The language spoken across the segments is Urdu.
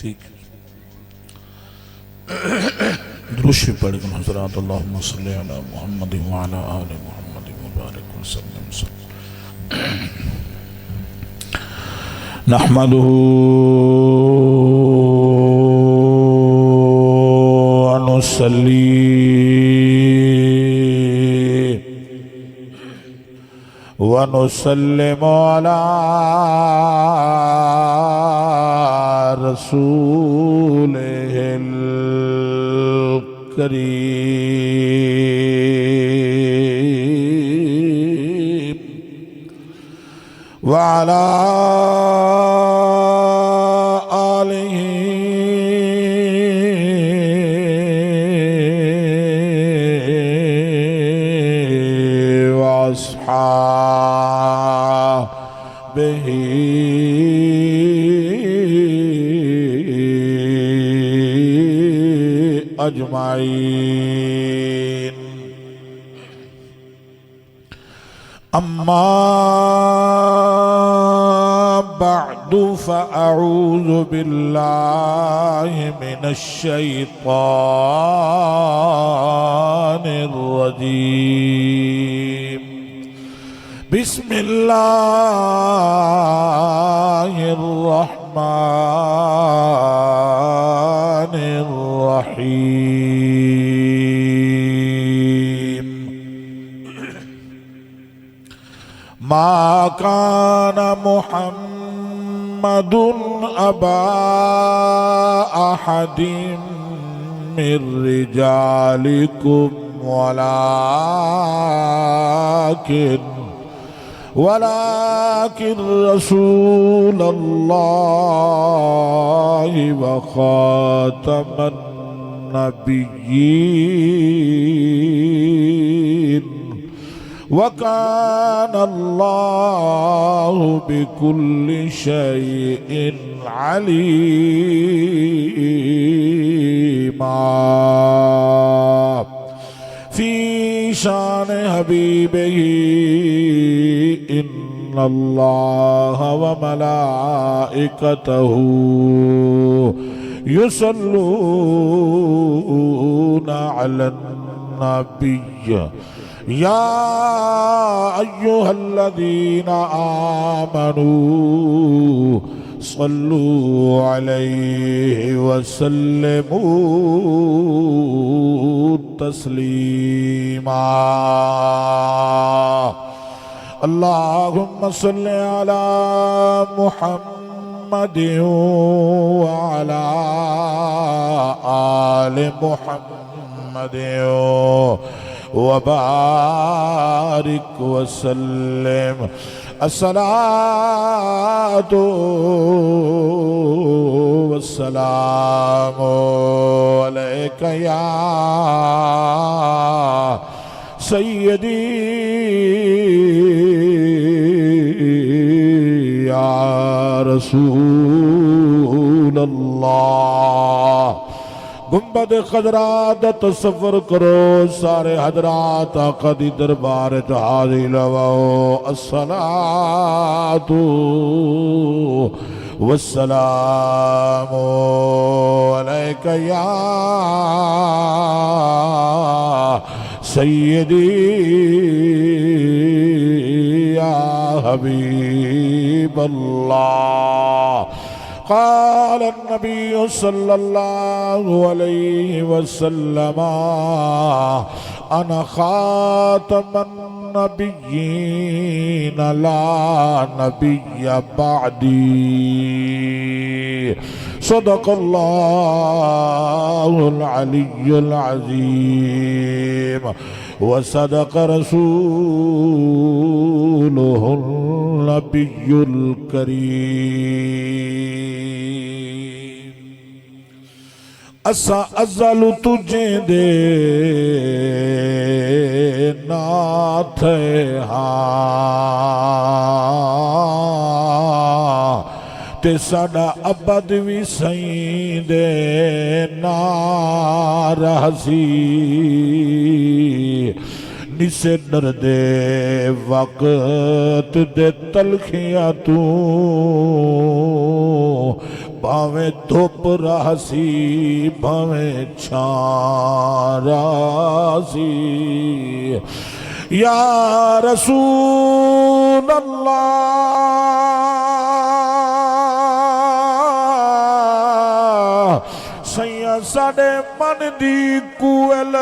ٹھیک دروشی پڑھ کر حضرات اللہم صلی علی محمد وعلا آل محمد مبارک وسلم نحمده ونصلي ونسلم على رسوله الكريم وعلى آله وأصحابه أجمعين أما بعد فأعوذ بالله من الشيطان الرجيم بسم الله الرحمن الرحيم ما كان محمد أبا أحد من رجالكم ولكن رسول الله وخاتم النبيين وكان الله بكل شيء عليما في شان حبيبه إن الله وملائكته يصلون على النبي يا أيها الذين آمنوا صلوا عليه وسلموا تسليما اللهم صل على محمد وعلى آل محمد وبارك وسلم الصلاة والسلام عليك يا سيدي يا رسول الله گنبد خضرات تصور کرو سارے حضرات آقا دی دربار حاضر لواؤ الصلاة والسلام علیک یا سیدی یا حبیب اللہ قال النبي صلى الله عليه وسلم أنا خاتم النبيين لا نبي بعدي صدق الله العلي العظيم وصدق رسوله النبي الكريم اسا ازل تجھے دے ناتھ ہاں تے ساڈا ابد وی سائیں دے نارہسی نسے ڈر دے وقت دے تلخیاں تو بھاویں دھوپ راسی بھاویں چھاں راسی یا رسول اللہ سیاں ساڑے من دی کوئل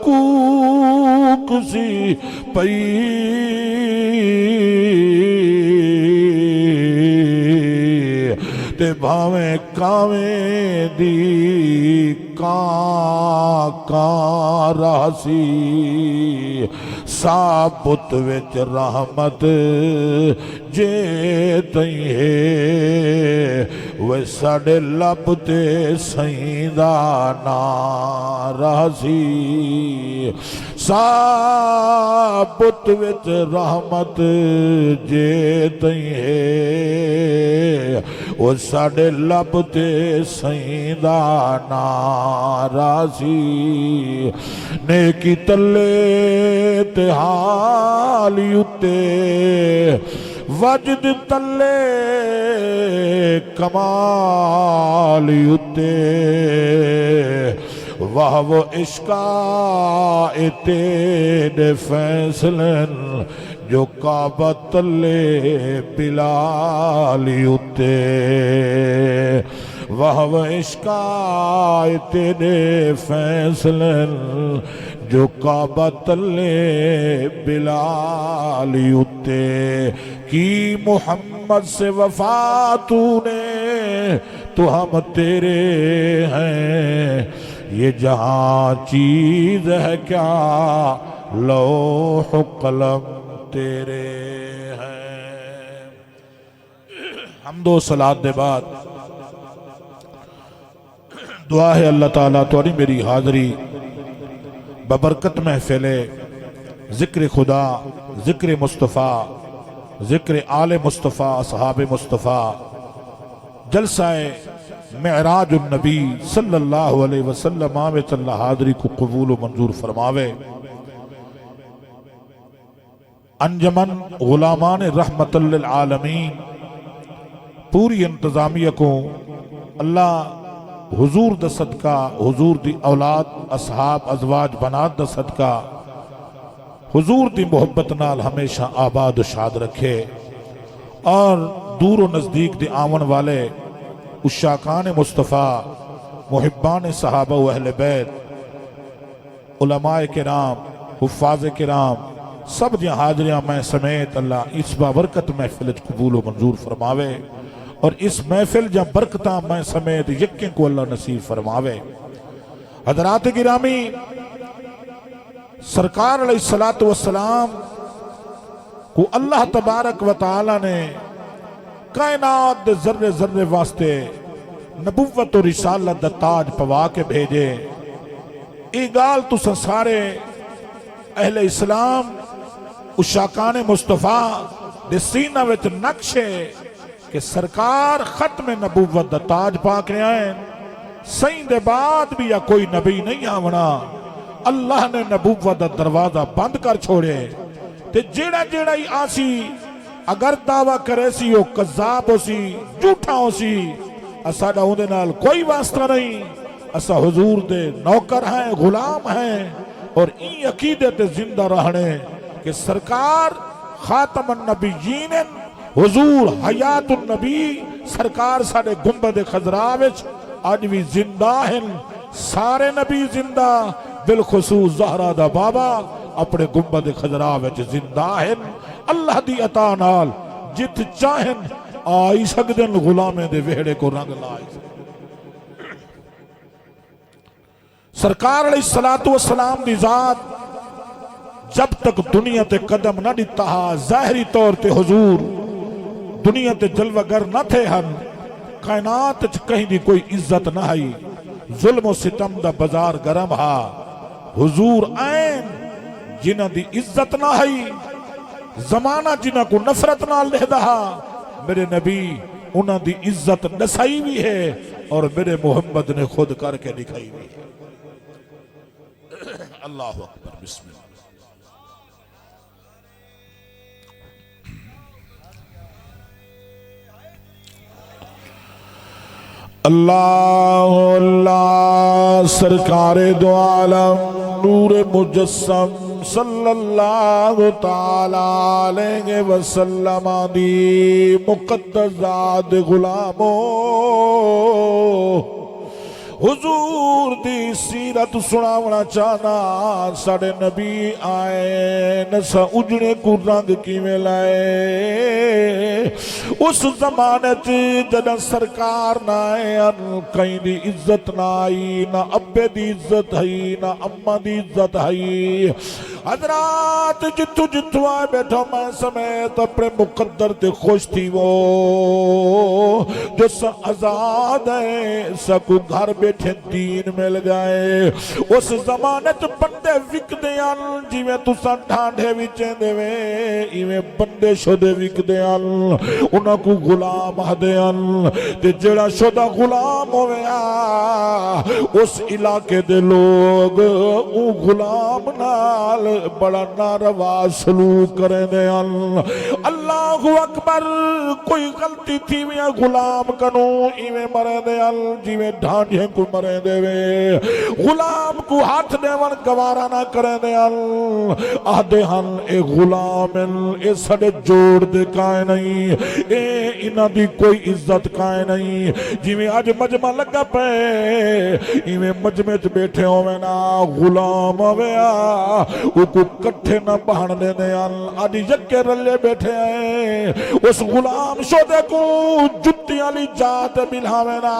کوک سی پئی تے بھاویں کاویں دی کان راسی ثابت وچ رحمت جے تئیں ہے وہ ساڑے لب تے سائیں دا نام راسی ثابت وچ رحمت جے تئیں ہے وہ ساڑے لب تے سائیں دا نام راسی نیکی تلے تے حالی اتے وجد تلے کمالی اتے واہ وہ عشقہ تیرے فیصلن جو کعبہ تلے بلالی اتے واہ وہ عشقہ تیرے فیصلن جو کعبہ تلے بلالی اتے کی محمد سے وفا تو نے تو ہم تیرے ہیں یہ جہاں چیز ہے کیا لوح قلم تیرے ہیں حمد و صلات دے بعد دعا ہے اللہ تعالیٰ توڑی میری حاضری ببرکت محفل ذکر خدا ذکر مصطفیٰ ذکر آل مصطفیٰ اصحاب مصطفیٰ جلسہ معراج النبی صلی اللہ علیہ وسلم آمت اللہ حاضری کو قبول و منظور فرماوے انجمن غلامان رحمت للعالمین پوری انتظامیہ کو اللہ حضور دا صدقہ حضور دی اولاد اصحاب ازواج بنات دا صدقہ حضور دی محبت نال ہمیشہ آباد و شاد رکھے اور دور و نزدیک دی آون والے اشاقان مصطفیٰ محبان صحابہ و اہل بیت علماء کرام حفاظ کرام سب دیا حاضریاں میں سمیت اللہ اس بابرکت محفلت قبول و منظور فرماوے اور اس محفل جا برکتاں میں سمیت یقین کو اللہ نصیب فرماوے حضرات گرامی سرکار علیہ السلام کو اللہ تبارک و تعالی نے کائنات دے ذرے ذرے واسطے نبوت و رسالت دا تاج پوا کے بھیجے ایگال تو سارے اہل اسلام اشاقان مصطفیٰ دے سینہ وچ نقشے کہ سرکار ختم نبوت دا تاج پاک رہے ہیں سین دے بعد بھی یا کوئی نبی نہیں آونا اللہ نے نبوت دا دروازہ بند کر چھوڑے تے جیڑا جیڑا ہی آسی اگر دعویٰ کرے سی وہ قذاب ہو سی جھوٹا ہو سی اسا دا ہوندے نال کوئی واسطہ نہیں اسا حضور دے نوکر ہیں غلام ہیں اور این عقیدے تے زندہ رہنے کہ سرکار خاتم النبیین حضور حیات النبی سرکار ساڑے گنبد خضرا وچ آج بھی زندہ ہیں سارے نبی زندہ بالخصوص زہرہ دا بابا اپنے گنبد خضرا وچ زندہ ہیں اللہ دی عطا نال جت چاہن آئی سکدن غلامے دے وہڑے کو رنگ لائی سرکار علیہ السلام دی ذات جب تک دنیا تے قدم نہ دیتا ظاہری طور تے حضور دنیا تے جلوگر نہ تھے ہن کائنات کہیں دی کوئی عزت نہ ہی ظلم و ستم دا بازار گرم ہا حضور آئین جنہ دی عزت نہ ہی زمانہ جنہ کو نفرت نہ لے دہا میرے نبی انہ دی عزت نسائی بھی ہے اور میرے محمد نے خود کر کے دکھائی بھی ہے اللہ اکبر بسم اللہ اللہ اللہ سرکار دو عالم نور مجسم صلی اللہ تعالی علیہ وسلم دی مقدس ذات غلامو حضور دی سیرت سناونا چاہنا ساڑے نبی آئے نسا اجڑے کو رنگ کی میں لائے اس زمانے جدہ سرکار نہ آئے کہیں دی عزت نہ آئی نہ ابے دی عزت ہے نہ اممہ دی عزت ہے حضرات جتو جتو آئے بیٹھا میں سمیت اپنے مقدر تے خوش تھی وہ جو سا آزاد ہے سکو گھر بیٹھے دین مل گئے اس زمانے تو بندے وک دیان جی میں تو سا ڈھانڈے وچیں دے وے ایویں بندے شدے وک دیان انہاں کو غلام دیان تے جڑا شدہ غلام ہویا اس علاقے دے لوگ او غلام نال بڑا ناروا سلوک کریں دے اللہ اکبر کوئی غلطی تھی میں غلام کنو ایویں مرے دے جی میں ڈھانڈے کو مرے دے وے غلام کو ہاتھ دے ون گوارا نہ کرے دے آدھے ہن اے غلام اے سڑے جوڑ دے کائے نہیں اے انہ دی کوئی عزت کائے نہیں جی میں آج مجمع لگا پہ ایویں مجمع چ بیٹھے ہوئے نا غلام ہویا او کو کٹھے نہ بہن دے دے آج یکے رلے بیٹھے ہیں اس غلام شودے کو جتی علی جات ملہاوے نا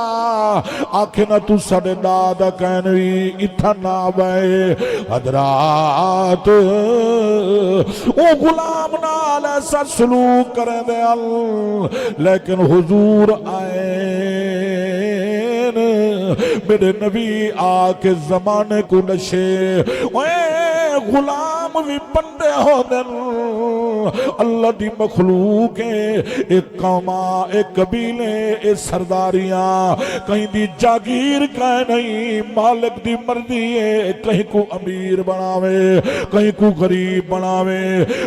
آنکھیں نہ تو سڑے دادا کہنوی اتھا نہ بائے حضرات او غلام نال ایسا سلوک کریں دے لیکن حضور آئے میرے نبی آکے زمانے کو نشے اے غلام بھی بندے ہو دن اللہ دی مخلوق ہے ایک قومہ ایک قبیلے ایک سرداریاں کہیں دی جاگیر کہیں نہیں مالک دی مرضی ہے کہیں کو امیر بناوے کہیں کو غریب بناوے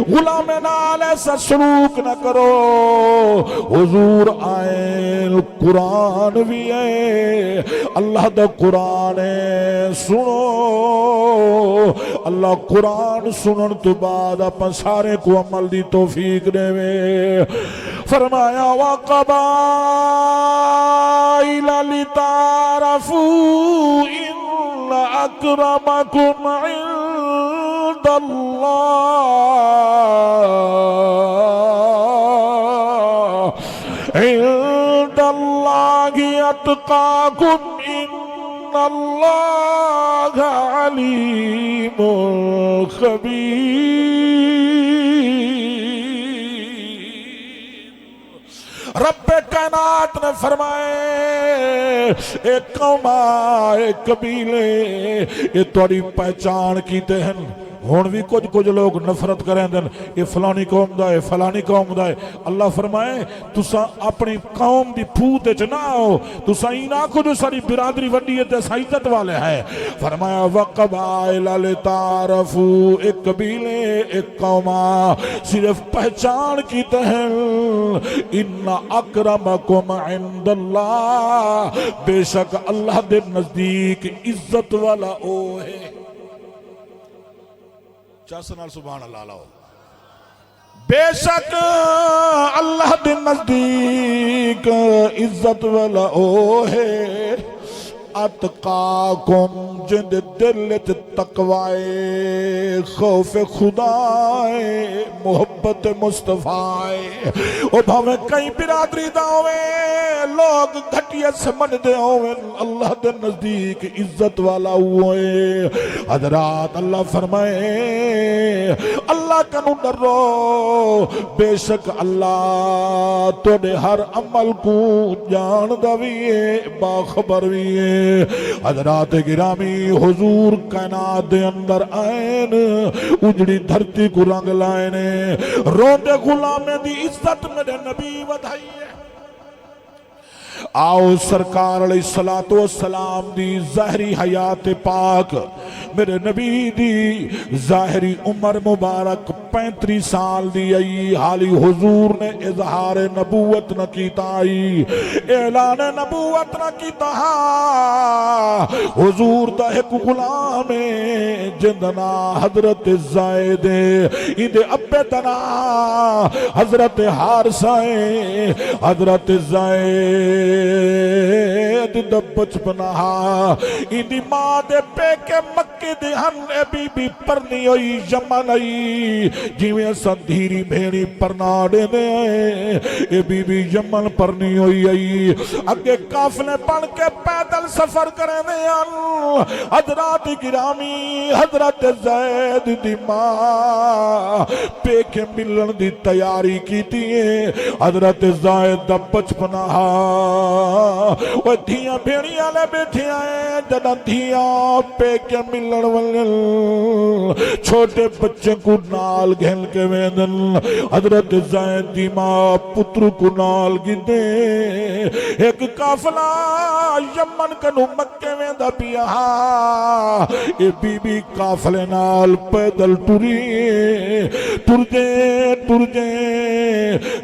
غلام نال ایسا سلوک نہ کرو حضور آئے قرآن بھی ہے اللہ دا قرآن ہے سنو اللہ قرآن سنن تو بعد اپن سارے کو عمل دی توفیق دے میں فرمایا وَقَبَائِلَ لِتَعْرَفُوا إِنَّ أَكْرَمَكُمْ عِنْدَ اللَّهِ أَتْقَاكُمْ إِنَّ اللَّهَ عَلِيمٌ خَبِيرٌ رب کائنات نے فرمائے ایک قومہ ایک قبیلے یہ توڑی پہچان کیتے ہیں ہون بھی کچھ لوگ نفرت کریں دن یہ فلانی قوم دا ہے فلانی قوم دا ہے اللہ فرمائے تُسا اپنی قوم دی پھوتے چ نہ آؤ تُسا ہی نہ کو جو ساری برادری وڈی ہے تے سعیدت والے ہے فرمایا وَقَبَائِلَ لِتَعْرَفُوا ایک قبیلے ایک قومہ صرف پہچان کیتے ہیں اِنَّ أَكْرَمَكُمْ عِنْدَ اللَّهِ بے شک اللہ دے نزدیک عزت والا او ہے چاسنال سبحان اللہ لاؤ بے شک اللہ دے نزدیک عزت والا او ہے اتقاکم جند دل تقوائے خوف خدائے محبت مصطفیٰ او بھاویں کئی برادری داویں لوگ گھٹیت سمجھ دے ہوئے اللہ دے نزدیک عزت والا ہوئے حضرات اللہ فرمائے اللہ کنو ڈرو بے شک اللہ تو نے ہر عمل کو جان دویے باخبر بھی حضرات گرامی حضور کائنات دے اندر آئین اجڑی دھرتی کو رنگ لائنے روندے غلامے دی عزت میرے نبی ودھائی ہے آؤ سرکار علیہ الصلوۃ والسلام دی ظاہری حیات پاک میرے نبی دی ظاہری عمر مبارک 35 سال دی آئی، حالی حضور نے اظہار نبوت نہ کیتا آئی، اعلان نبوت نہ کیتا، حضور دا ایک غلام جندنا حضرت زائد اندے ابے دنا حضرت حارثہ حضرت زائد دا بچپنا اندی ماں دے پے کے مکے دے ہن اے بی بی پرنی ہوئی یمن آئی، جیویں سندھیری بھیڑی پرناڑے دے اے بی بی یمن پرنی ہوئی آئی، اگے کافلے بن کے پیدل سفر کرے دے ہن، حضرات گرامی حضرت زید دی ماں پے کے ملن دی تیاری کی دیئے، حضرت زید دا بچپنا وہ دھیاں بھیڑیاں لے بیٹھے آئے، جنہ دھیاں پے کے ملن والن چھوٹے بچے کو نال گھل کے ویدن، حضرت زید دی ماں پتر کو نال گندے، ایک کافلہ یمن کنو مکے ویندہ پیا، اے بی بی کافلے نال پیدل ٹر دے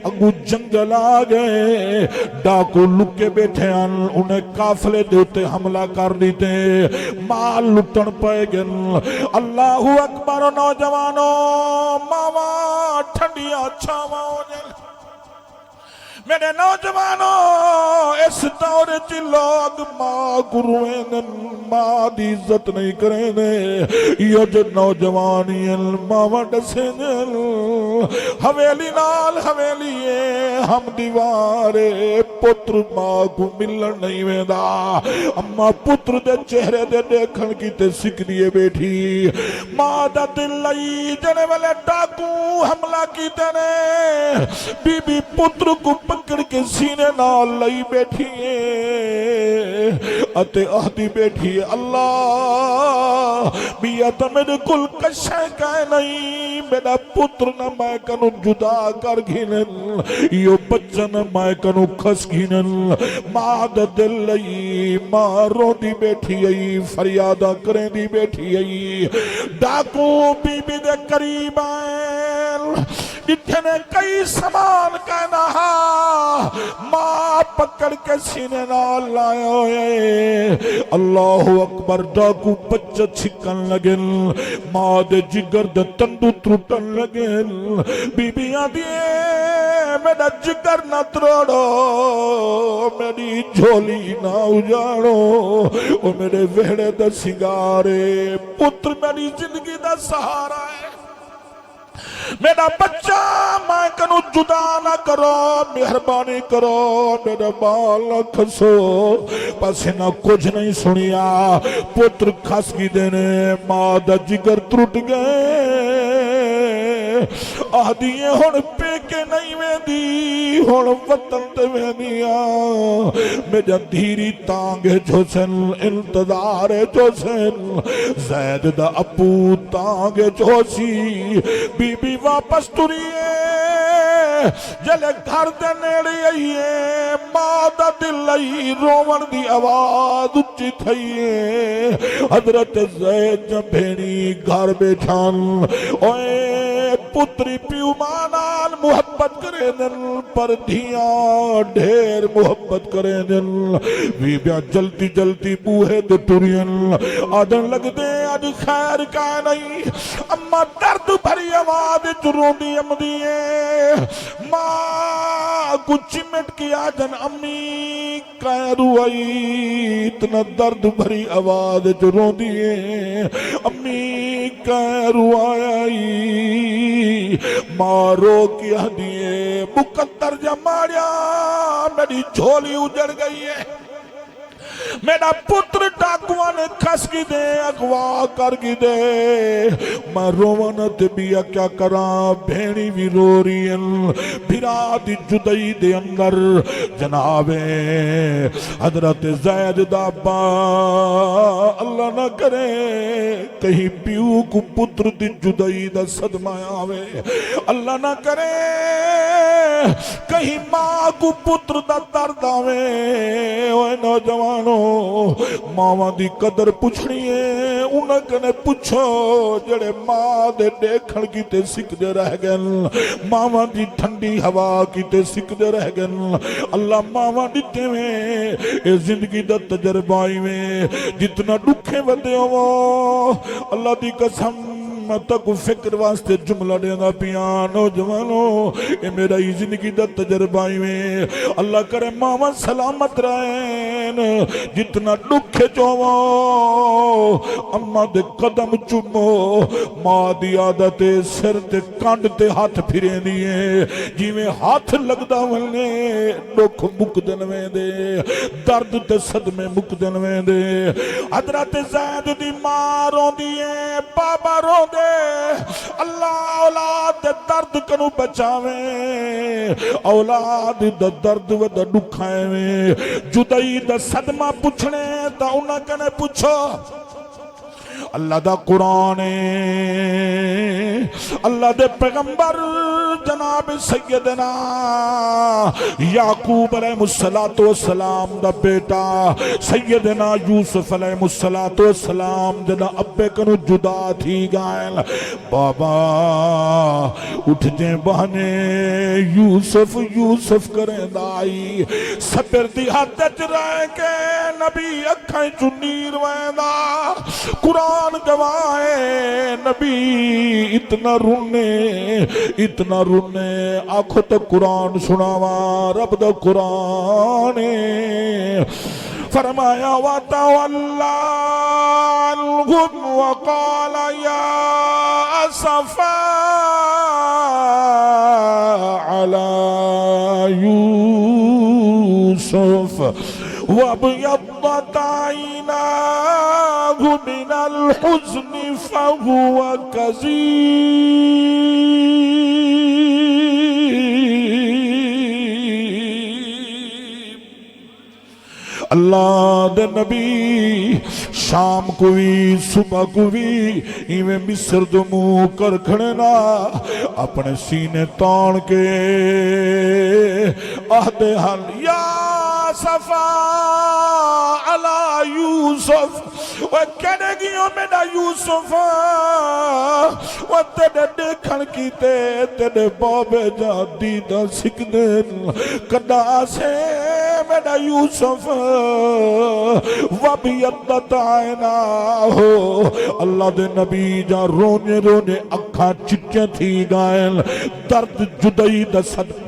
اگو جنگل آگئے، ڈاکو لکے بیٹھے انہیں کافلے دیتے حملہ کر دیتے، مال لٹن پائے گن، اللہ اکبر نوجوانوں ماما ٹھنڈیاں چھاواں ہو جائے، میرے نوجوانوں اس دور چی لوگ ماں گرویں ماں دی عزت نہیں کریں دے، یہ جو نوجوانی ماں ڈسیں دل حویلی نال حویلی ہم دیوارے پتر ماں کو ملن نہیں ویندہ، اما پتر دے چہرے دے دیکھن کی تے سکریے بیٹھی، ماں دا دل لئی جنے والے ڈاکو حملہ کی تینے، بی بی پتر کو پکڑ کے سینے نال لئی بیٹھی ہے اتے اہدی بیٹھی ہے، اللہ بیعت میرے کل کشے کہے نہیں، میرا پتر نہ میں کنو جدا کر گھنن، یو بچہ نہ میں کنو کھس گھنن، ماں دا دل لئی ماں رو دی بیٹھی ہے، فریادہ کریں دی بیٹھی ہے، ڈاکو بی بی دے قریب آئے، اتنے کئی سامان کہنا ماں پکڑ کے سینے نال لائے ہوئے، اللہ اکبر، ڈاکو بچہ چھکن لگن، ماں دے جگر دے تندو ترٹن لگن، بی بی آدھیے میرا جگر نہ تروڑو، میری جھولی نہ اجاڑو، او میرے وہڑے دا سنگارے، پتر میری زندگی دا سہارا ہے، میرا بچہ میں کنو جدا نہ کرو، مہربانی کرو، میرا بال نہ کھسو، پس نہ کچھ نہیں سنیا، پتر کھس کی دینے، ماں دا جگر ٹوٹ گئے، آدھیے ہون پے کے نہیں ویندی، ہون وطن تے ویندیاں، میرا دھیری تانگے جھوسن، انتظار جھوسن، زید دا ابو تانگے جھوسی، بی بی واپس تریے، جلے گھر دے نیڑی آئیے، ماں دا دل آئی، روون دی آواز اچھی تھئیے، حضرت زید بھینی گھر بیٹھان، اوے پتری پیو مانال محبت کرے دن، پر دھیاں ڈھیر محبت کرے دن، بی بیاں جلتی جلتی بوہے دے ٹورین، آدن لگ دے آج خیر کا نہیں، اما درد بھری آواز چرون دی امدیے، ماں کچھ مٹ کیا جن امی کہہ روائی، اتنا درد بھری آواز چرون دیے، امی کہہ روائی، مارو کیا دیے، مقدر جماریا میری جھولی اجڑ گئی ہے، میرا پتر ڈاکواں نے کھس کی دے اغوا کر کی دے میں روونت بھی کیا کراں بھیڑی بھی رو رہی ہیں بھرا دی جدائی دے اندر جناب حضرت زید دا ابا اللہ نہ کرے کہیں پیو کو پتر دی جدائی دا صدمہ آوے اللہ نہ کرے کہیں ماں کو پتر دا درد آوے اوے نوجوانوں ماں دی قدر پوچھنی ہے انہاں کنے پوچھو جڑے ماں دے دیکھن کی تے سکھ دے رہ گئن ماں دی ٹھنڈی ہوا کی تے سکھ دے رہ گئن اللہ ماں دیتے میں اے زندگی دا تجربائی میں جتنا دکھے ودے ہو اللہ دی قسم میں تک فکر واسطے جملہ دینا پیان نوجوانوں اے میرا ہی زندگی دا تجربائی میں اللہ کرے ماما سلامت رہین جتنا دکھے چوو اماں دے قدم چمو ماں دی عادت سر تے کانڈ تے ہاتھ پھرے دیئے جی میں ہاتھ لگدا ملنے دکھ مک دنویں دے درد تے صدمے مک دنویں دے حضرت زید دی ماں رو دیئے بابا رو دے اللہ اولاد دے درد کنو بچاویں اولاد دے درد و دے دکھائیں جدائی دے صدمہ پوچھنے تا انہاں کنے پوچھو اللہ دا قرآن اللہ دے پیغمبر جناب سیدنا یعقوب علیہ السلام دا بیٹا سیدنا یوسف علیہ السلام جنا ابے کنو جدا تھی گائل بابا اٹھ جیں بہنے یوسف کریں دائی سپر دی حدت رہ کے نبی اکھائیں چنیر ویندہ قرآن گواہے نبی اتنا رونے آنکھوں تو قرآن سناوا رب دا قرآن فرمایا وَتَوَلَّى عَنْهُمْ وَقَالَ يَا أَسَفَا عَلَى يُوسُف وَابْيَضَّتْ عَيْنَاهُ مِنَ الْحُزْنِ فَهُوَ كَظِيمٌ اللہ دے نبی شام کو بھی صبح کو بھی ایویں مصر دو منہ کر کھڑنا اپنے سینے تان کے عہد حل یا صفا علی یوسف وہ کہنے گیوں میرا یوسف وہ تیرے دیکھن کی تیرے بابے جا دیدہ سکھ دن کدا سے میرا یوسف وَبِيَضَّتْ عَيْنَاهُ اللہ دے نبی جا رونے اکھاں چٹیاں تھی گائل درد جدائی دا صدق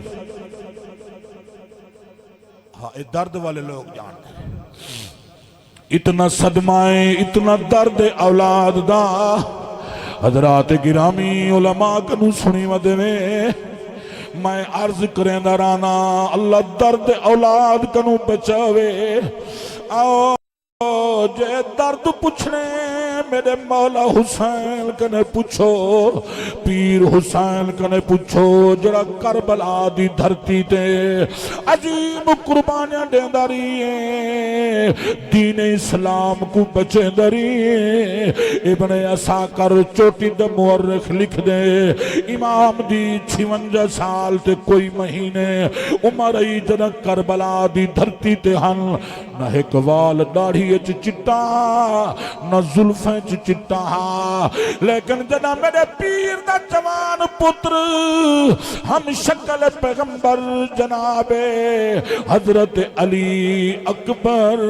ہاں اے درد والے لوگ جانتے ہیں اتنا صدمائے اتنا درد اولاد دا حضرات گرامی علماء کنو سنی ودے میں عرض کریں درانا اللہ درد اولاد کنو بچاوے آؤ جے درد پوچھنے میرے مولا حسین کنے پوچھو پیر حسین کنے پوچھو جڑا کربلا دی دھرتی تے عجیب قربانیاں دیں داری دین اسلام کو بچیں داری ابن اساکر چوٹی دا مورخ لکھ دے امام دی 56 سال تے کوئی مہینے عمر ای جنا کربلا دی دھرتی تے ہن نہ ایک وال داڑھی چٹا نہ زلفیں چٹا لیکن جنا میرے پیر دا جوان پتر ہم شکل پیغمبر جناب حضرت علی اکبر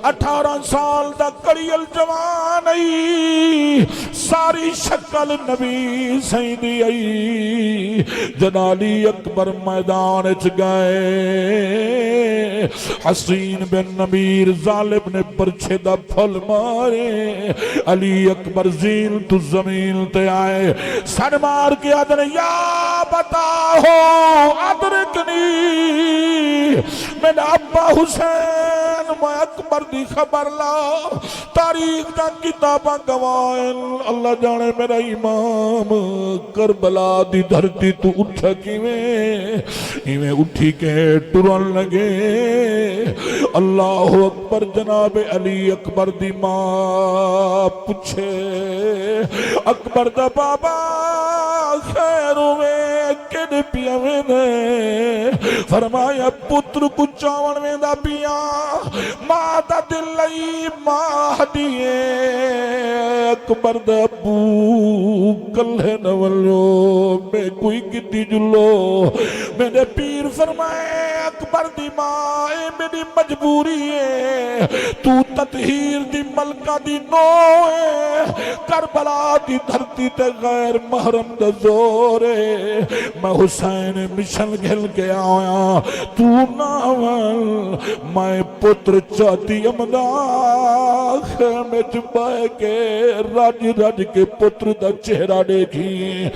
18 سال دا کڑیل جوان ای ساری شکل نبی سیدی ای جنا علی اکبر میدان چ گئے حسین بن نمیر ظالب نے پرچھے دا پھل مارے علی اکبر زین تو زمین تے آئے سن مار کے آدھر یا بتا ہو ادرکنی میرا ابا حسین میں اکبر دی خبر لا تاریخ دا کتاباں گوائن اللہ جانے میرا امام کربلا دی دھرتی تو اٹھا کیویں اٹھی کے ٹرن لگے اللہ اکبر جناب علی اکبر دی ماں پوچھے اکبر دا بابا خیر ہوئے کن پیا میں نے فرمایا پتر کو چاون میں دا پیا ماں دا دل لئی ماں دیئے اکبر دا ابو کلے نولو میں کوئی کتی جلو میرے پیر فرمائے اکبر دی ماں اے میری مجبوری ہے تو تطہیر دی ملکہ دی نو ہے کربلا دی دھرتی تے غیر محرم دا زور ہے میں حسین مشن گھل کے آیا تو ناول میں پتر چاہتی امداخ میں چپائے کے راج راج کے پتر دا چہرہ دیکھی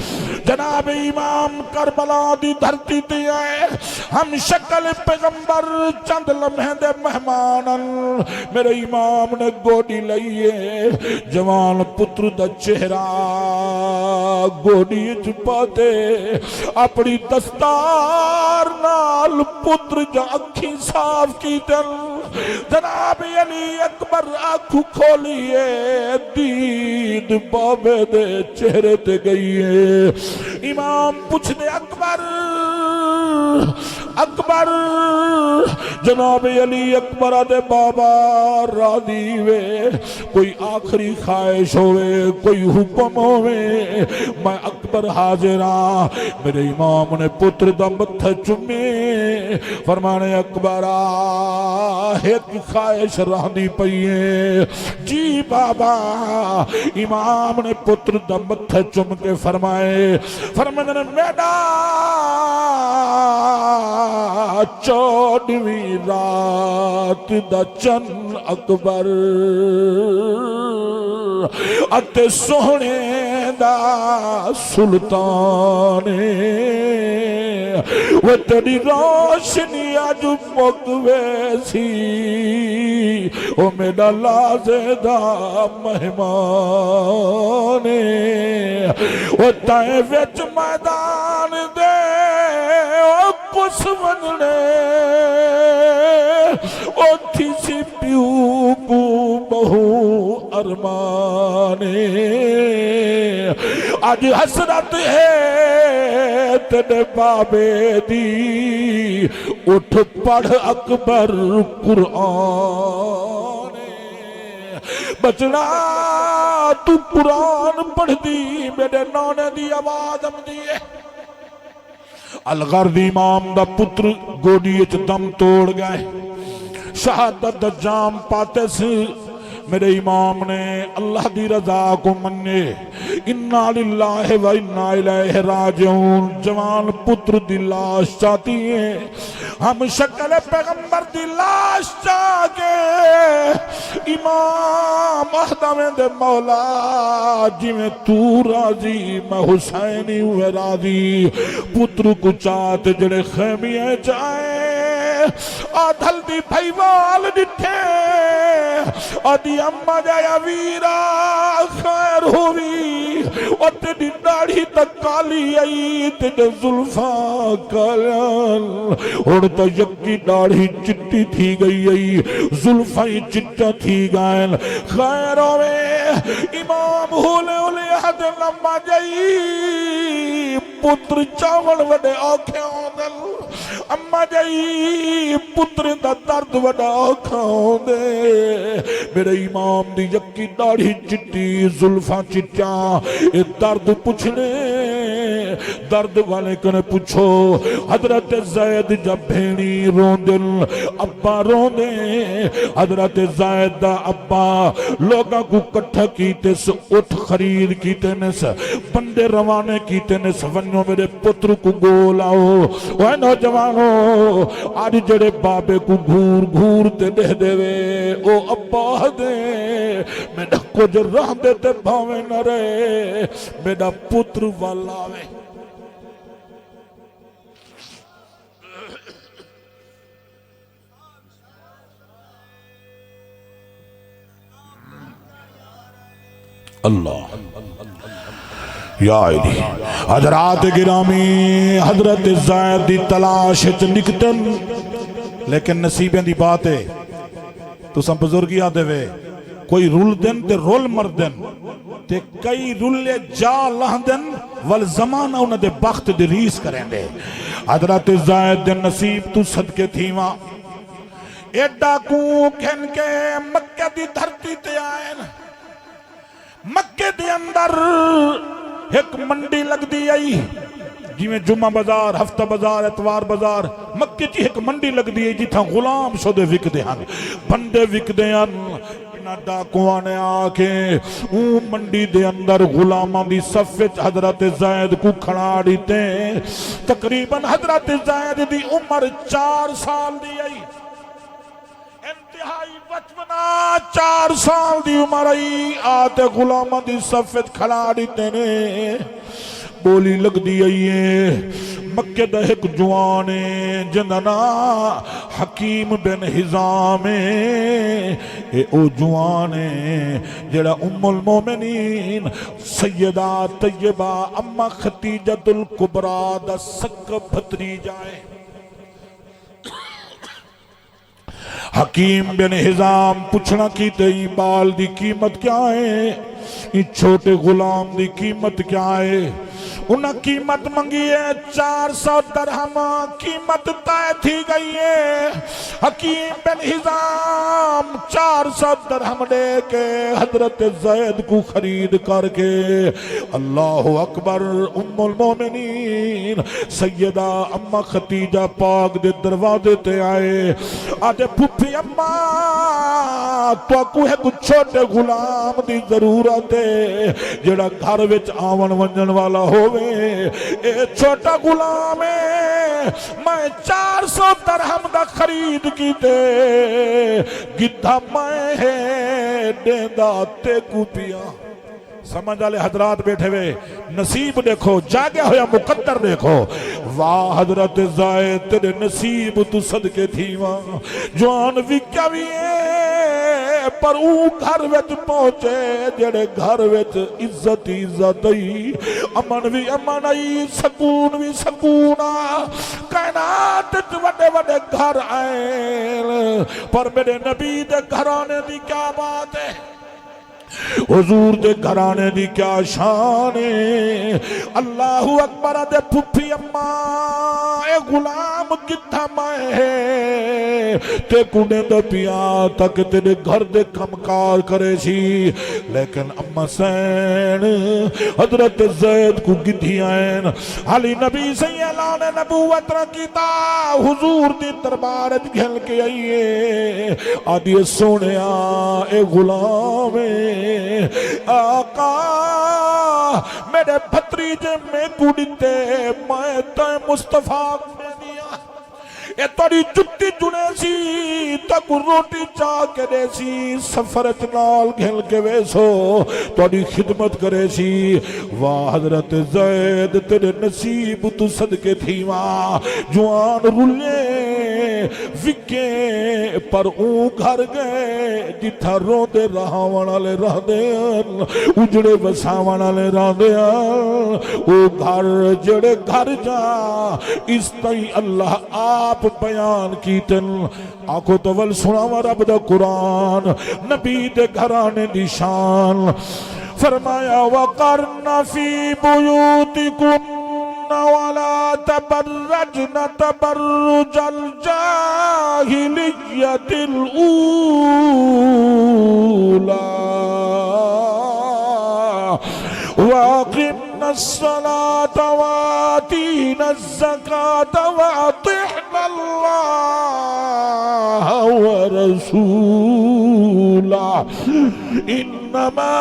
جناب امام کربلا دی دھرتی تے آئے ہم شکل پیغمبر چند لمحے دے مہمان میرے امام نے گوڑی لئیے جوان پتر دا چہرہ گوڑی چھپاتے اپنی دستار نال پتر جا اکھی صاف کی دل جناب علی اکبر آنکھو کھولیے دید بابے دے چہرے تے گئی ہے امام پوچھ دے اکبر اکبر جناب علی اکبر دے بابا راضی وے کوئی آخری خواہش ہوئے کوئی حکم ہوئے میں اکبر حاضرہ میرے امام نے پتر دا متھا چمے فرمانے اکبر ایک خواہش رہنی پئیے جی بابا امام نے پتر دا متھا چم کے فرمانے میڈا چودویں رات دا چن اکبر اتے سونے دا سلطان وہ تیری روشنی آج مقوے سی وہ میرا لازے دا مہمان وہ تائیں ویچ میدان دے وہ کس مننے وہ تھی سی پیو کو بہو ارمانے آج حسرت ہے تیرے بابے دی اٹھ پڑھ اکبر قرآن بچنا تو قرآن پڑھ دی میرے نانے دی آواز ہم دیئے الغرد امام دا پتر گوڑی اچ دم توڑ گئے شہادت دا جام پاتے سے میرے امام نے اللہ دی رضا کو مننے انا للہ و انا الیہ راجعون جوان پتر دی لاش چاہتی ہیں ہم شکل پیغمبر دی لاش چاہ کے امام احدام دے مولا جی میں تو راضی میں حسینی ہوئے راضی پتر کو چاہتے جڑے خیمیے جائیں آدھل دی بھائیوال ڈٹھے آدھی اممہ جایا ویرا خیر ہوئی اور تیری داڑھی تک کالی آئی تیرے ظلفاں کالان اور تا یکی داڑھی چٹی تھی گئی آئی ظلفاں چٹا تھی گائن خیر ہوئے امام ہولے ہولے حد لمبا جائی پتر چاول وڈے آنکھیں آدھل اممہ جائی پتر دا درد وڈا آنکھیں دے میرے امام دی یکی داڑھی چٹی ظلفاں چٹا اے درد پوچھنے درد والے کنے پوچھو حضرت زید جب بھینی روندن ابا روندے حضرت زید دا ابا لوگاں کو کٹھا کیتے سے اٹھ خرید کیتے نس بندے روانے کیتے نس ونیو میرے پتر کو گول آؤ وہ نوجوانو آج جڑے بابے کو گھور گھور تے دے دے وے او ابا دے میڈا کچھ رہ دے تے بھاوے نہ رہے میڈا پتر والا وے اللہ یا الہی حضرات گرامی حضرت زید دی تلاش وچ نکتن لیکن نصیبیں دی بات ہے تو سم بزرگی آدھے وے کوئی رول دن تے رول مر دن تے کئی رولے جا لہ دن والزمانہ انہ دے بخت دی ریس کریں دے حضرت زید دے نصیب تو صدقے تھیواں ایڈا کو کھن کے مکہ دی دھرتی تے آئین مکہ دی اندر ایک منڈی لگ دی آئی جی میں جمعہ بازار ہفتہ بازار اتوار بازار مکہ چی ایک منڈی لگ دی آئی جی تھا غلام شدے وک دے ہن بندے وک دے ہن انہا ڈاکوانے آکے اون منڈی دے اندر غلامان دی صفت حضرت زید کو کھڑا دیتے تقریباً حضرت زید دی عمر 4 سال دی آئی انتہائی بچپنا 4 سال دی عمر آئی آتے غلامان دی صفت کھڑا دیتے نے بولی لگ دی آئیے مکہ دا ایک جوانے جننا حکیم بن حزام اے او جوانے جڑا ام المومنین سیدہ طیبہ اما خدیجۃ الکبریٰ دا سک بھتری جائے حکیم بن حزام پوچھنا کی تی بال دی قیمت کیا ہے یہ چھوٹے غلام دی قیمت کیا ہے انہاں قیمت منگی ہے 400 درہم قیمت طے تھی گئی ہے حکیم بن حزام 400 درہم دے کے حضرت زید کو خرید کر کے اللہ اکبر ام المومنین سیدہ اما خدیجہ پاک دے دروازے تے آئے آدھے پھپھی اما تو کو ہے کچھ چھوٹے غلام دی ضرورت ہے جڑا گھر وچ آون ونجن والا ہوئے اے چھوٹا غلام ہے میں 400 درہم دا خرید کی دے گدھا میں ہے دیندہ تے کو پیا سمجھ آلے حضرات بیٹھے ہوئے نصیب دیکھو جاگے ہویا مقدر دیکھو واہ حضرت زائد تیرے نصیب تو صدقے تھی وہاں جوان وکیا بھی ہے پر او گھر ویچ پہنچے جڑے گھر ویچ عزت ہی امن بھی امن آئی سکون بھی سکون کائنات وڈے وڈے گھر آئے پر میرے نبی دے گھرانے دی کیا بات ہے حضور دے گھرانے دی کیا شان ہے اللہ اکبر دے پھپھی اما اے غلام کتھا مائے ہے تے کنے دے پیا تک تیرے گھر دے کمکار کرے سی لیکن اما سین حضرت زید کو گدھی آئین علی نبی سے اعلان نبوت رکھتا حضور دی دربارت گھل کے آئیے آدھی سونیا اے غلام آقا میرے بھتریجے میں کڑتے میں تے مصطفیٰ میں دیا اے توڑی جتی جنے سی تک روٹی چاہ کے دے سی سفرت نال گھل کے ویسو توڑی خدمت کرے سی واہ حضرت زید تیرے نصیب تو صدقے تھی ماں جوان رولے وکے پر اون گھر گئے جتھا رو دے رہاونا لے رہ دے اجڑے بساونا لے رہ دے او گھر جڑے گھر جا اس تئی اللہ آپ بیان کیتن آنکھو تول سناوا رب دا قرآن نبی دے گھرانے دی شان فرمایا وَقَرْنَ فِي بُيُوتِكُمْ وَلَا تَبَرَّجْنَ تَبَرُّجَ الْجَاهِلِيَّةِ الْأُولَى وَأَقِمْنَ الصَّلَاةَ وَآتِينَ الزَّكَاةَ وَأَطِعْنَ اللَّهَ وَرَسُولَهُ إِنَّمَا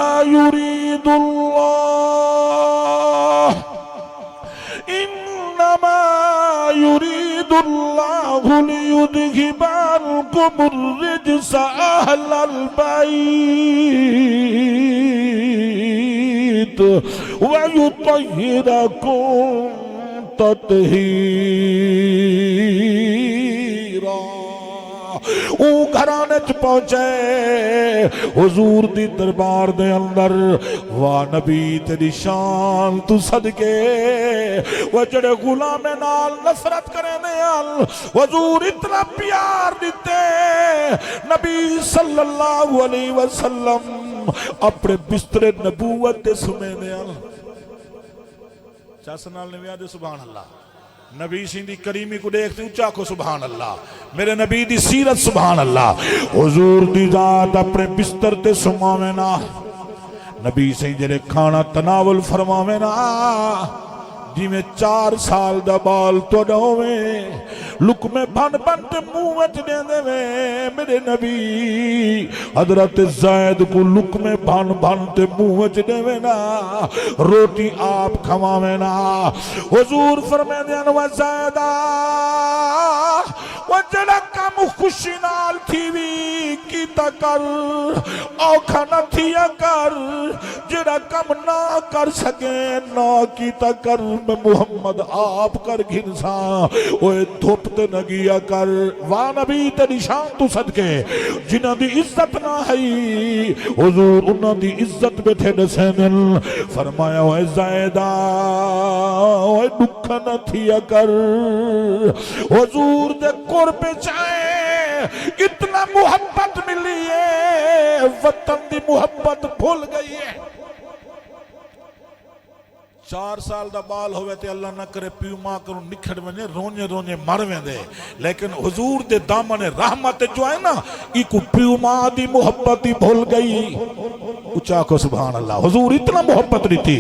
يُرِيدُ اللَّهُ لِيُذْهِبَ عَنْكُمُ الرِّجْسَ أَهْلَ الْبَيْتِ وَيُطَهِّرَكُمْ تَطْهِيرًا گھرانے چ پہنچے حضور دی دربار دے اندر واہ نبی تیری شان تو صدقے وہ جڑے غلام نال نفرت کرے نے حضور اتنا پیار دیتے نبی صلی اللہ علیہ وسلم اپنے بستر نبوت دے سمے نے چاس نال نے ویادے سبحان اللہ نبی سیندی کریمی کو دیکھتے اچھا کو سبحان اللہ میرے نبی دی سیرت سبحان اللہ حضور دی ذات اپنے بستر تے سماوینا نبی سیندی جڑے کھانا تناول فرماوینا جی میں 4 سال دا بال تو ڈھویں لکمے بھن بھن تے منہ وچ دے دے میرے نبی حضرت زید کو لکمے بھن بھن تے منہ وچ دے نا روٹی آپ کھواویں نا حضور فرمائے دین و زیدہ و جڑا کم خوشی نال تھی وی کیتا کر اوکھا نہ تھیا کر جڑا کم نہ کر سکے نہ کیتا کر میں محمد آپ کر گھنساں اوے دھوپتے نگیا کر واہ نبی تیری شان تو صدقے جنہ دی عزت نہ ہے حضور انہ دی عزت بیٹھے نسینل فرمایا اوے زیدہ اوے دکھا نہ تھیا کر حضور دے قرب چاہے اتنا محبت ملی ہے وطن دی محبت بھول گئی ہے 4 سال دا بال ہوئے تے اللہ نہ کرے پیو ماں کروں نکھڑ ونے رونے رونے مرویں دے لیکن حضور دے دامن رحمت جو ہے نا ایکو پیو ماں دی محبت ہی بھول گئی اچھا کو سبحان اللہ حضور اتنا محبت نہیں تھی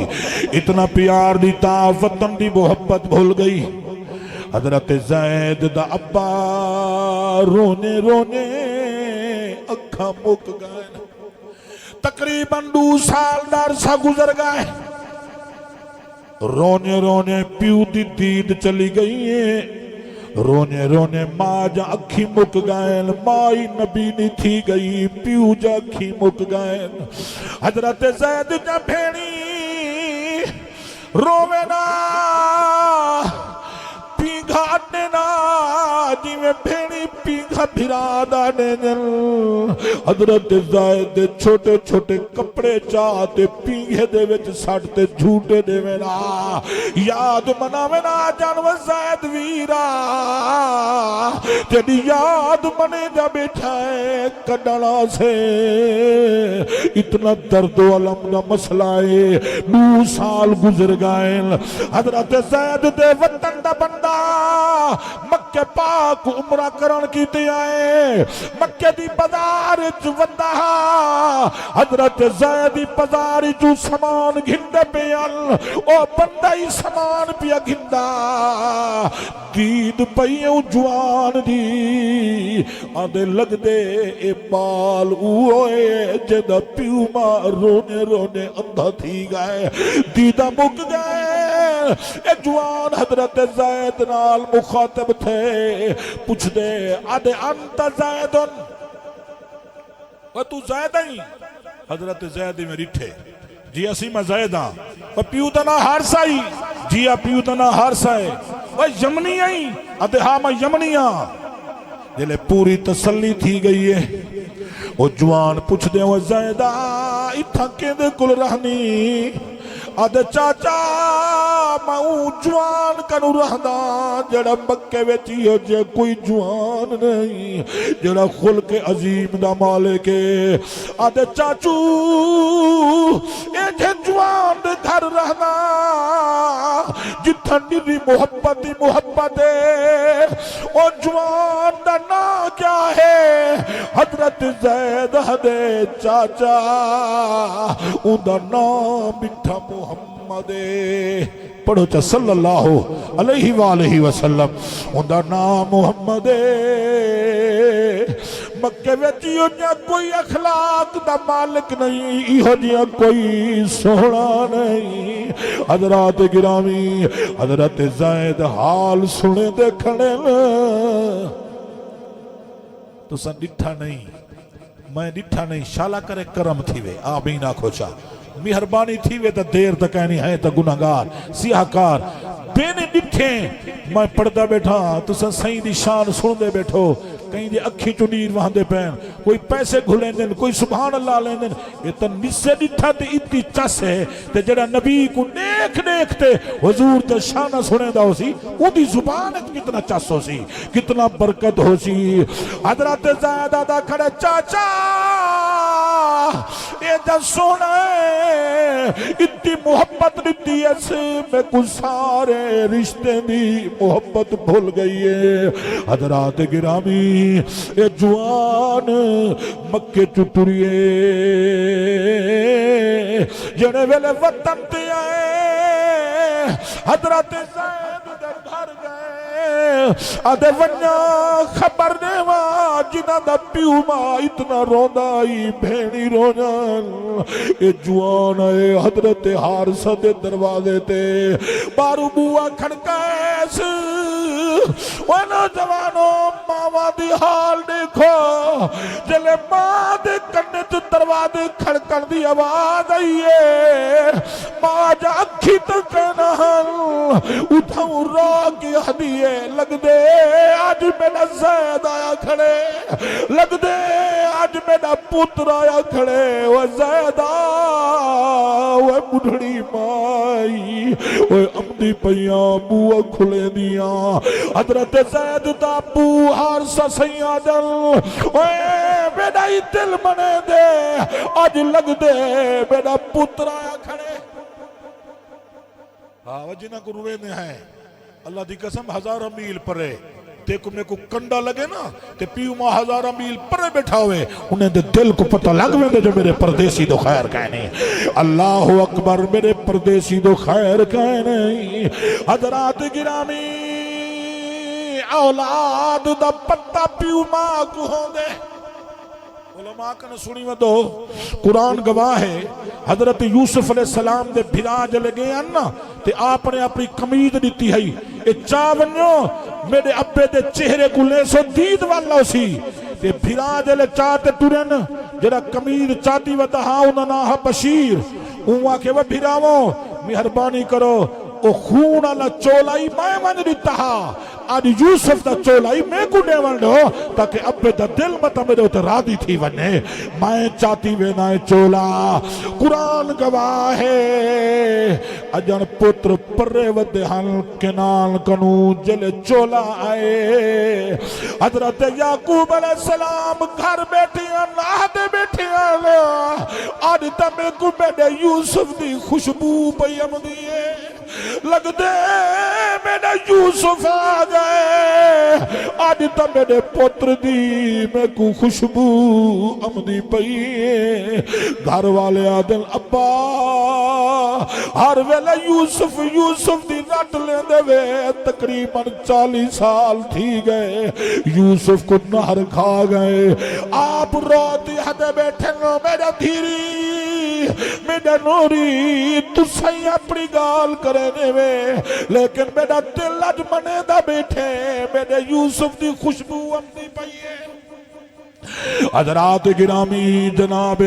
اتنا پیار دیتا وطن دی محبت بھول گئی حضرت زید دا ابا رونے رونے اکھا مک گئے تقریباً 2 سال دا عرصہ گزر گئے رونے رونے پیو دی دید چلی گئی ہے رونے رونے ماں جا اکھی مک گئے مائی نبی نہیں تھی گئی پیو جا اکھی مک گئے حضرت زید جا بھیڑی روے نا پیگھا اٹنے نا جی میں بھیڑی پیگھا بھرا دانے جل حضرت زید چھوٹے چھوٹے کپڑے چاہتے پیگھے دے وچ ساٹتے جھوٹے دے وینا یاد منا وینا جانو زید ویرا جدی یاد منے جا بیٹھائے کڈانا سے اتنا درد و علم دا مسئلہ ہے 2 سال گزر گئے حضرت زید دے وطن دا بندہ مکہ پاک عمرہ کرن کی تے آئے مکہ دی بازار چ وندا حضرت زید دی بازار چ سامان گھندے پیال او بندہ ہی سامان پیا گھندا دید پئی او جوان دی آدے لگ دے اے بال اوئے جدا پیو ماں رونے رونے اندھا تھی گئے دیدہ مک گئے اے جوان حضرت زید نال مخاطب تھے پوچھ دے آدھے انت زیدن وہ تو زید ہی حضرت زید میں ریٹھے جی اسی میں زید ہاں وہ پیو دنا ہارسا ہی جی پیو دنا ہارسا ہے وہ یمنی ہی آدھے ہاں میں یمنی ہاں جلے پوری تسلی تھی گئی ہے وہ جوان پوچھ دے وہ زیدہ اتھا کے دے کل رہنی آدھے چاچا ماں جوان کنو رہدا جڑا مکے ویچی ہو جے کوئی جوان نہیں جڑا خلق عظیم دا مالک ہے آدھے چاچو اے جے جوان دے گھر رہدا جتھا نیری محبت ہی محبت ہے او جوان دا نا کیا ہے حضرت زید دے چاچا او دا نام بٹھا محمد پڑھو چا صلی اللہ علیہ وآلہ وسلم اندہ نام محمد مکہ ویچیو جا کوئی اخلاق دا مالک نہیں ایہو جا کوئی سوڑا نہیں حضرات گرامی حضرت زید حال سنے دے کھڑے تو سن ڈٹھا نہیں میں ڈٹھا نہیں شالا کرے کرم تھی وے آمین آکھو چاہ مہربانی تھی وے تا دیر تا کہنی ہے تا گناہگار سیاہکار بینے ڈٹھے میں پڑھدا بیٹھا تساں سائیں دی شان سن دے بیٹھو کہیں دے اکھی چنیر وہاں دے پین کوئی پیسے گھلیں دن کوئی سبحان اللہ لیں دن یہ تو نسے ڈٹھا تے اتنی چس ہے تے جڑا نبی کو نیک تے حضور تے شانہ سنے دا ہو سی وہ دی زبان کتنا چس ہو سی کتنا برکت ہو سی حضرت زیدہ دا کھڑے چاچا یہ جا سونا ہے اتنی محبت دیتی ہے سے میں کچھ سارے رشتے دی محبت بھول گئی ہے حضرات گرامی یہ جوان مکے چٹریے جنے ویلے وطن تے آئے حضرت زید دے گھر گئے آدھے ونیا خبر دیوا جنہ دا پیو ماں اتنا روندہ ہی بھینی روجان اے جوان آئے حضرت حارثہ دے دروازے تے بارو بوا کھڑکیس وینا جوانو ماما دی حال دیکھو جلے ماں دے کرنے تو دروازے کھڑکن دی آواز آئیے ماں جا اکھی تو کہنا اٹھاؤں رو کی حدیے لگ دے آج میرا زید آیا کھڑے لگ دے آج میرا پتر آیا کھڑے وہ زیدہ وہ بڑھڑی مائی وہ امدی پیاں بوہ کھلے دیاں حضرت زید دا بو حارثہ سیادل وہ میرا ہی دل بنے دے آج لگ دے میرا پتر آیا کھڑے وہ جنہ کو روے نے ہیں اللہ دی قسم 1000 میل پرے تے کو میں کو کنڈا لگے نا تے پیو ماں 1000 میل پرے بیٹھا ہوئے انہیں دے دل کو پتہ لگ میں دے جو میرے پردیسی دو خیر کہنے اللہ اکبر میرے پردیسی دو خیر کہنے حضرات گرامی اولاد دا پتہ پیو ماں کو ہوں دے علماء کنے سنی میں دو قرآن گواہ ہے حضرت یوسف علیہ السلام دے بھراج لگے ہیں نا تے آپ نے اپنی قمید دیتی ہے اے چاونیوں میرے ابے دے چہرے کو لے سو دید والا سی تے بھراج لے چاہتے ٹورن جڑا قمید چاہتی و دہا انہا بشیر انہا کہ وہ بھراووں مہربانی کرو او خون اللہ چولائی میں من دیتا آج یوسف دا چولائی میں کو دے ونڈو تاکہ ابے دا دل مطا میرے ہوتے رادی تھی ونے میں چاہتی وینائے چولا قرآن گواہ ہے اجن پتر پرے ودہن کنان کنو جل چولا آئے حضرت یعقوب علیہ السلام گھر بیٹھیاں ناہدے بیٹھیاں آج تا میں کو بیٹھے یوسف دی خوشبو پیم دیئے لگ دے میرا یوسف آ گئے آج تا میرے پتر دی میں کو خوشبو امدی پئیے گھر والے آدن ابا ہر ویلے یوسف دی رٹ لیں دے وے تقریباً 40 سال تھی گئے یوسف کو نہر کھا گئے آپ روتی ہدے بیٹھے گا میرا دھیری میرا نوری تو سہی اپنی گال کرنے میں لیکن میرا دل اج منے دا بیٹھے میرے یوسف دی خوشبو اپنی پئیے حضرات گرامی جناب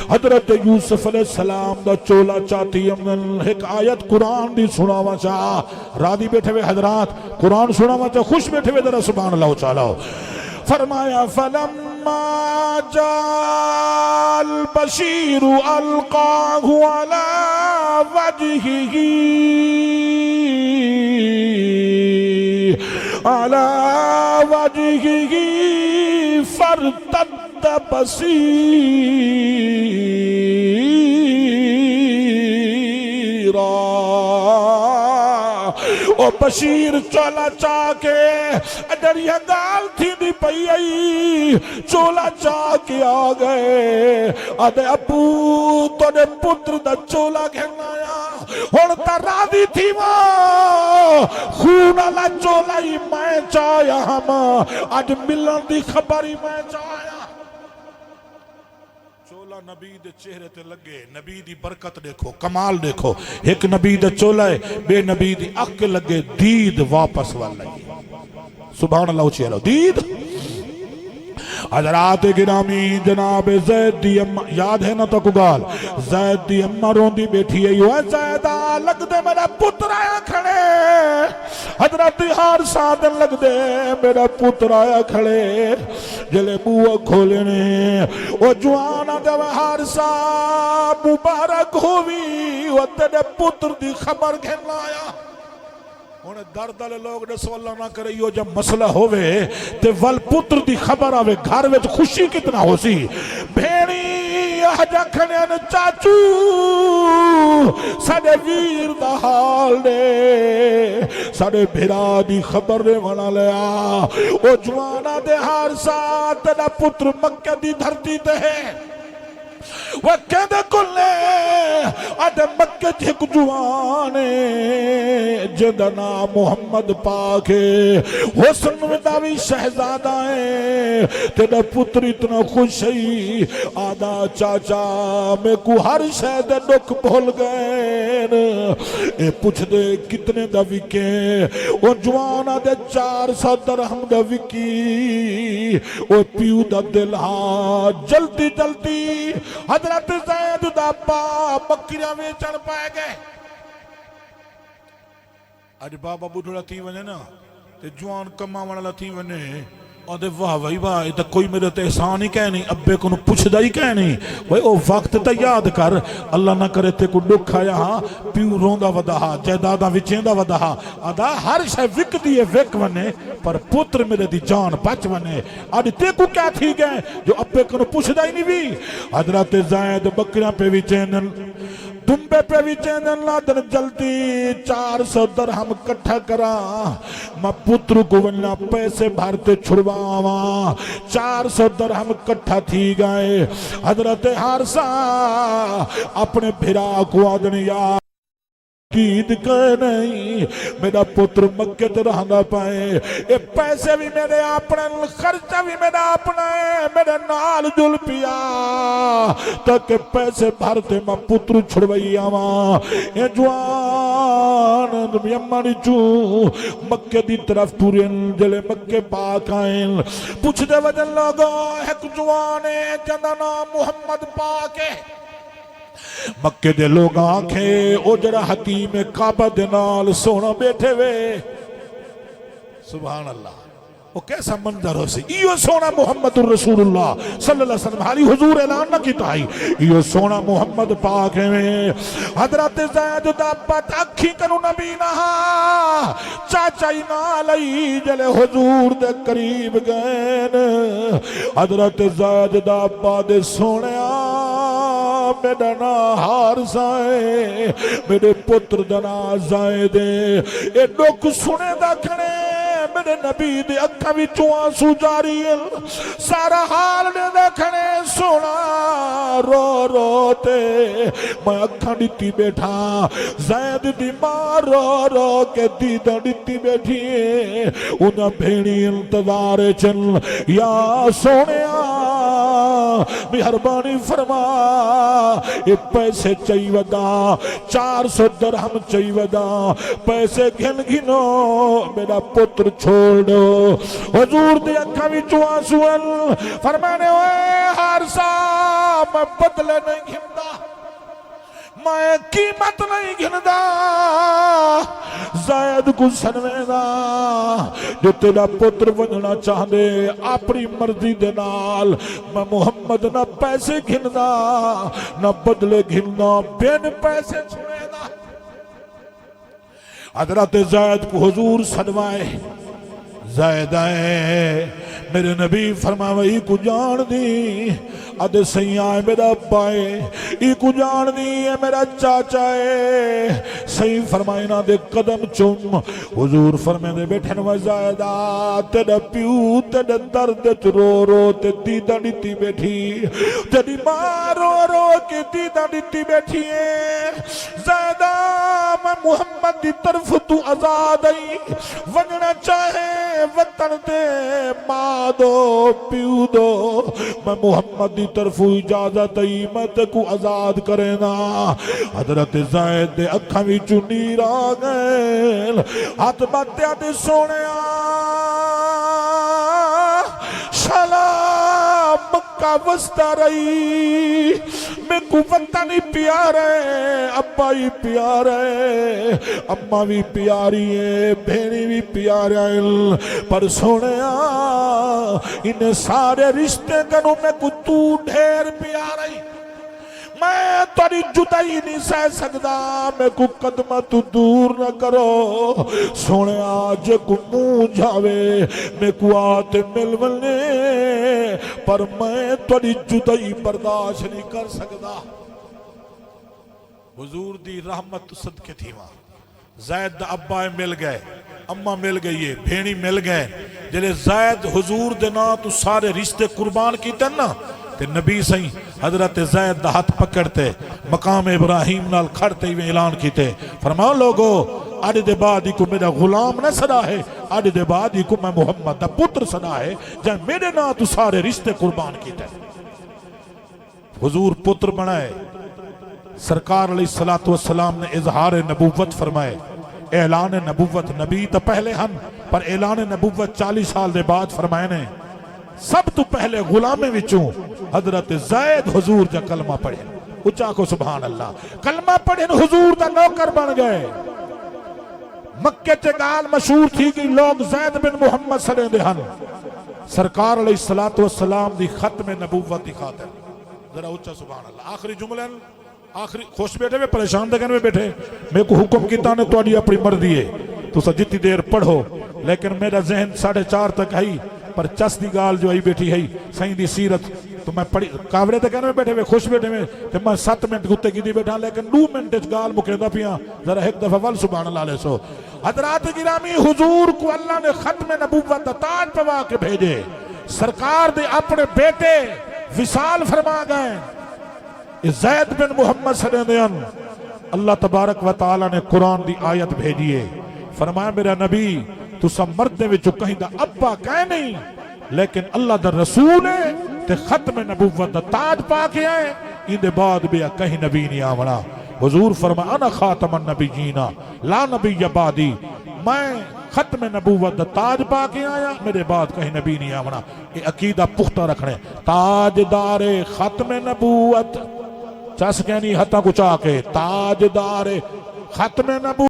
حضرت یوسف علیہ السلام دا چولا چاہتی امن ایک آیت قرآن دی سناوا چاہ رادی بیٹھے ہوئے حضرات قرآن سناوا چاہ خوش بیٹھے ہوئے ذرا سبحان اللہ چالو فرمایا فلما جاء البشیر القاہ علی وجہہ على وجهه فارتد بصيرا او بشیر چولا چاہ کے ادھریا گال تھی دی پئی آئی چولا چاہ کے آ گئے آدھے ابو تو نے پتر دا چولا گھن آیا اور ترادی تھی وہ خون اللہ چولا ہی میں چاہیا ہم آج ملن دی خبری میں چاہیا چولا نبی دے چہرے تے لگے نبی دی برکت دیکھو کمال دیکھو ایک نبی دے چولا ہے بے نبی دی اک لگے دید واپس والا سبحان اللہ اچھی اللہ دید حضرات گرامی جناب زید دی امہ یاد ہے نا تو کو گال زید دی امہ رون دی بیٹھی ہے یوں ہے زیدہ لگ دے میرا پتر آیا کھڑے حضرت حارثہ دن لگ دے میرا پتر آیا کھڑے جلے بوہ کھولے نے وہ جوانا دے حارثہ مبارک ہوئی وہ تیرے پتر دی خبر گھن لایا انہیں درد والے لوگ دسو اللہ نہ کرے یہ جب مسئلہ ہوئے تے ول پتر دی خبر آوے گھر وچ خوشی کتنا ہو سی بھیڑی آجا کھنیان چاچو ساڑے ویر دا حال دے ساڑے بھیرا دی خبر دے وانا لیا او جوانا دے حارثہ تیرا پتر مکہ دی دھرتی تے ہے وہ کہندے کلے آدھے مکہ جھک جوانے جدہ نام محمد پاک ہے حسن وداوی شہزادہ ہے تیرا پتر اتنا خوش ہے آدھا چاچا میں کو ہر شہد دکھ بھول گئے اے پوچھ دے کتنے دا وکے وہ جوانا دے 400 درہم دا وکی وہ پیو دا دل ہاں جلدی جلدی حضرت زید دا با بکریاں میں چڑھ پائے گئے آج بابا بڑھڑا تھی ونے نا تے جوان کما والا تھی ونے اور دے واہ وہی واہ یہ تا کوئی میرے تے احسان ہی کہہ نہیں ابے کو پوچھ دا ہی کہہ نہیں وہی او وقت تا یاد کر اللہ نہ کرے تے کو ڈکھا یہاں پیو رون دا ودہا جیدادہ وچین دا ودہا آدھا ہر شے وک دیئے وک ونے پر پتر میرے دی جان پچ ونے آدھی تے کو کیا تھی گئے جو ابے کو پوچھ دا ہی نہیں بھی حضرت زید بکریاں پہ وچین دنبے پہ بھی چیندن لادن جلدی 400 درہم کٹھا کرا میں پتر کو ونیا پیسے بھارتے چھڑواں 400 درہم کٹھا تھی گئے حضرت حارثہ اپنے بھرا کو آدن یا دید کہے نہیں میرا پتر مکہ تے رہنا پائے اے پیسے بھی میرے اپنے خرچہ بھی میرا اپنے میرے نال جل پیا تاکہ پیسے بھرتے میں پتر چھڑوئی آواں اے جوان یمانی چوں مکہ دی طرف پورین جلے مکہ پاک آئیں پوچھ دے وجن لوگا ایک جوانے جنہ نام محمد پاک ہے مکہ دے لوگ آنکھیں او جڑا حکیم کعبہ دے نال سونا بیٹھے وے سبحان اللہ وہ کیسا منظر ہو سی ایو سونا محمد الرسول اللہ صلی اللہ علیہ وسلم حالی حضور اعلان نہ کی تائی ایو سونا محمد پاک ہے حضرت زید دا پت اکھی کنو نبی نہا چاچائی نالائی جلے حضور دے قریب گئن حضرت زید دا پت سونے میرا نا حارثہ ہے میرے پتر دنا زائدے اے ڈوک سنے دا کھنے میرے نبی دے اکھا بھی چوان سو جاری سارا حال نے دیکھنے سونا رو رو تے میں اکھا ڈیتی بیٹھا زید دی ماں رو رو کے دیدہ ڈیتی بیٹھی انہا بھیڑی انتظار چل یا سونے مہربانی فرما یہ پیسے چاہی ودا 400 درہم چاہی ودا پیسے گھن گھنو میرا پتر چھوڑ دو حضور دی اکھا بھی چوان سوال فرمانے ہوئے حارثہ میں بدلے نہیں گھندا میں قیمت نہیں گھندا زید کو سنوے دا جو تیرا پتر ونجنا چاہ دے اپنی مرضی دے نال میں محمد نہ پیسے گھندا نہ بدلے گھندا بین پیسے چھوڑے دا حضرت زید کو حضور سنوائے زید آئے میرے نبی فرماوے ای کو جان دی ادھے سیاں میرا پائے ای کو جان دی ہے میرا چاچا ہے صحیح فرمائنا دے قدم چم حضور فرمائے دے بیٹھن و زائدہ تیرا پیو تیرا درد رو رو تے دیدہ ڈیتی بیٹھی تیری ماں رو رو کے دیدہ ڈیتی بیٹھی ہے زائدہ میں محمد دی طرف تو آزاد آئی ونجنا چاہے وطن دے ماں دو پیو دو میں محمد دی طرف اجازت آئی میں تے کو آزاد کرے نا حضرت زید دے اکھاں بھی چنی را گئے ہاتھ باتیا دے سونے شلا مکہ وستا رہی میں کو وطن ہی پیارا ہے، ابا ہی پیارا ہے، اماں بھی پیاری ہے، بہنی بھی پیارا ہے، پر سونیا انہیں سارے رشتے کنوں میں کو تو ڈھیر پیارا ہی، میں تاری جدائی نہیں سہ سکتا، میں کو قدمہ تو دور نہ کرو، سونے آج کو منہ جاوے میں کو آتے مل ملنے، پر میں تاری جدائی برداشت نہیں کر سکتا۔ حضور دی رحمت صدقے تھی وہاں، زید ابا مل گئے، اماں مل گئی ہے، بھینی مل گئے، جلے زید حضور دے نا تو سارے رشتے قربان کیتے نا، تے نبی سہی حضرت زید دا ہاتھ پکڑتے مقام ابراہیم نال کھڑتے ہوئے اعلان کیتے، فرماؤ لوگو آج دے بعد ہی کو میرا غلام نہ صدا ہے، آج دے بعد ہی کو میں محمد دا پتر صدا ہے، جہاں میرے نا تو سارے رشتے قربان کیتے۔ حضور پتر بنائے، سرکار علیہ السلام نے اظہار نبوت فرمائے، اعلان نبوت، نبی تو پہلے ہن پر اعلان نبوت 40 سال دے بعد فرمائے نے، سب تو پہلے غلامے وچوں حضرت زید حضور جا کلمہ پڑھے، اچھا کو سبحان اللہ، کلمہ پڑھے حضور دا نوکر بن گئے۔ مکہ چے گال مشہور تھی کہ لوگ زید بن محمد سنے دے ہن، سرکار علیہ السلام دی ختم نبوت دی خاطر، ذرا اچھا سبحان اللہ۔ آخری جملے آخری خوش بیٹھے میں پریشان دے میں بیٹھے، میں کو حکم کیتا نے تو اپنی مرضی ہے تو سا جتنی دیر پڑھو، لیکن میرا ذہن 4:30 تک ہے پر چس دی گال جو آئی بیٹھی ہے سائیں دی سیرت تو میں پڑھی کاورے تے کہنے میں بیٹھے میں خوش بیٹھے میں تو میں 7 منٹ گتے کی دی بیٹھا، لیکن 2 منٹ گال مکیندہ پیاں، ذرا ایک دفعہ ول سبحان اللہ علیہ سو۔ حضرات گرامی، حضور کو اللہ نے ختم نبوت دا تاج پوا کے بھیجے، سرکار دے اپنے بیٹے وصال فرما گئے، زید بن محمد صلی اللہ علیہ وسلم، اللہ تبارک و تعالی نے قرآن دی آیت بھیجیے، فرمایا میرا نبی تو سب مردے وچوں کہیں دا ابا کہیں نہیں، لیکن اللہ دا رسول ہے تے ختم نبوت دا تاج پا کے آئے، ان دے بعد بھی کہیں نبی نہیں آونا۔ حضور فرمایا انا خاتم النبیین لا نبی بعدی، میں ختم نبوت دا تاج پا کے آیا، میرے بعد کہیں نبی نہیں آونا۔ یہ عقیدہ پختہ رکھنے، تاجدار ختم نبوت، چس کہنی ہتھا کو چاہ کے، تاجدار ختم نبوت